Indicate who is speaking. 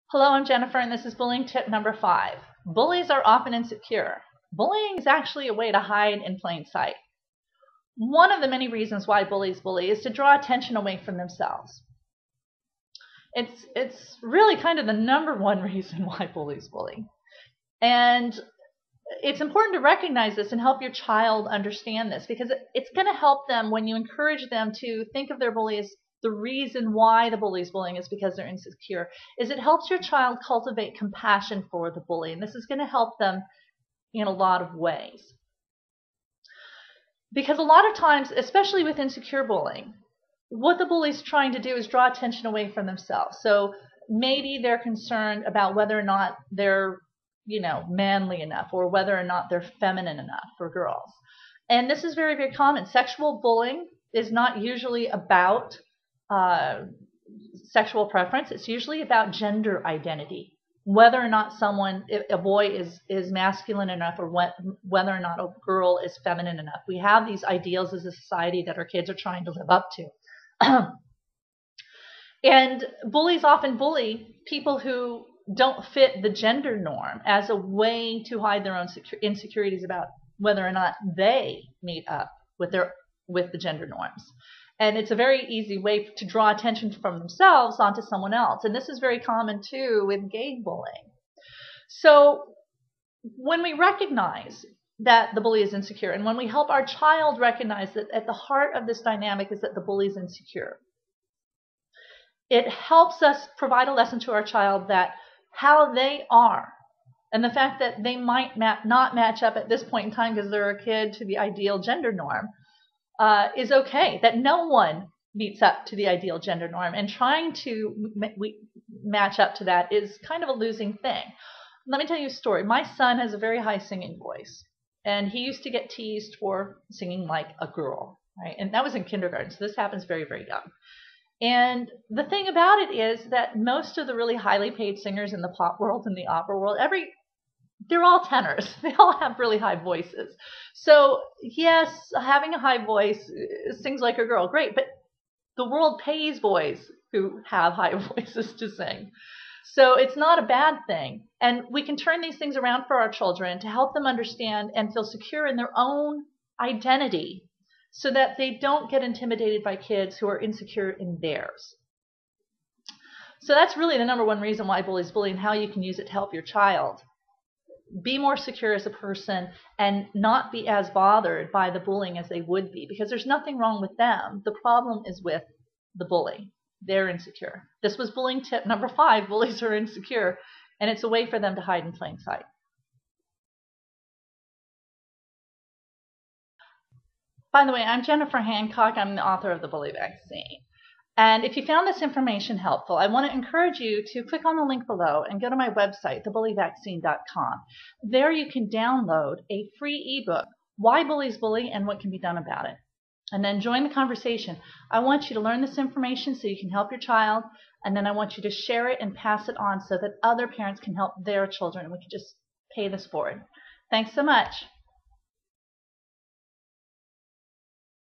Speaker 1: Hello, I'm Jennifer, and this is bullying tip number 5. Bullies are often insecure. Bullying is actually a way to hide in plain sight. One of the many reasons why bullies bully is to draw attention away from themselves. It's really kind of the number one reason why bullies bully. And it's important to recognize this and help your child understand this, because it's going to help them when you encourage them to think of their bully as the reason why the bully is bullying is because they're insecure. It helps your child cultivate compassion for the bully, and this is going to help them in a lot of ways. Because a lot of times, especially with insecure bullying, what the bully's trying to do is draw attention away from themselves. So maybe they're concerned about whether or not they're manly enough, or whether or not they're feminine enough for girls. And this is very, very common. Sexual bullying is not usually about sexual preference. It's usually about gender identity, whether or not a boy is masculine enough, or whether or not a girl is feminine enough. We have these ideals as a society that our kids are trying to live up to. And bullies often bully people who don't fit the gender norm as a way to hide their own insecurities about whether or not they meet up with the gender norms. And it's a very easy way to draw attention from themselves onto someone else. And this is very common too with gay bullying. So when we recognize that the bully is insecure, and when we help our child recognize that at the heart of this dynamic is that the bully is insecure, it helps us provide a lesson to our child that how they are, and the fact that they might not match up at this point in time because they're a kid to the ideal gender norm, is okay. That no one meets up to the ideal gender norm, and trying to match up to that is kind of a losing thing. Let me tell you a story. My son has a very high singing voice, and he used to get teased for singing like a girl, right? And that was in kindergarten, so this happens very, very young. And the thing about it is that most of the really highly paid singers in the pop world and the opera world, they're all tenors. They all have really high voices. So yes, having a high voice sings like a girl, great, but the world pays boys who have high voices to sing. So it's not a bad thing. And we can turn these things around for our children to help them understand and feel secure in their own identity, so that they don't get intimidated by kids who are insecure in theirs. So that's really the number one reason why bullies bully, and how you can use it to help your child be more secure as a person and not be as bothered by the bullying as they would be, because there's nothing wrong with them. The problem is with the bully. They're insecure. This was bullying tip number 5. Bullies are insecure, and it's a way for them to hide in plain sight. By the way, I'm Jennifer Hancock. I'm the author of The Bully Vaccine. And if you found this information helpful, I want to encourage you to click on the link below and go to my website, thebullyvaccine.com. There you can download a free ebook, Why Bullies Bully and What Can Be Done About It. And then join the conversation. I want you to learn this information so you can help your child, and then I want you to share it and pass it on so that other parents can help their children, and we can just pay this forward. Thanks so much.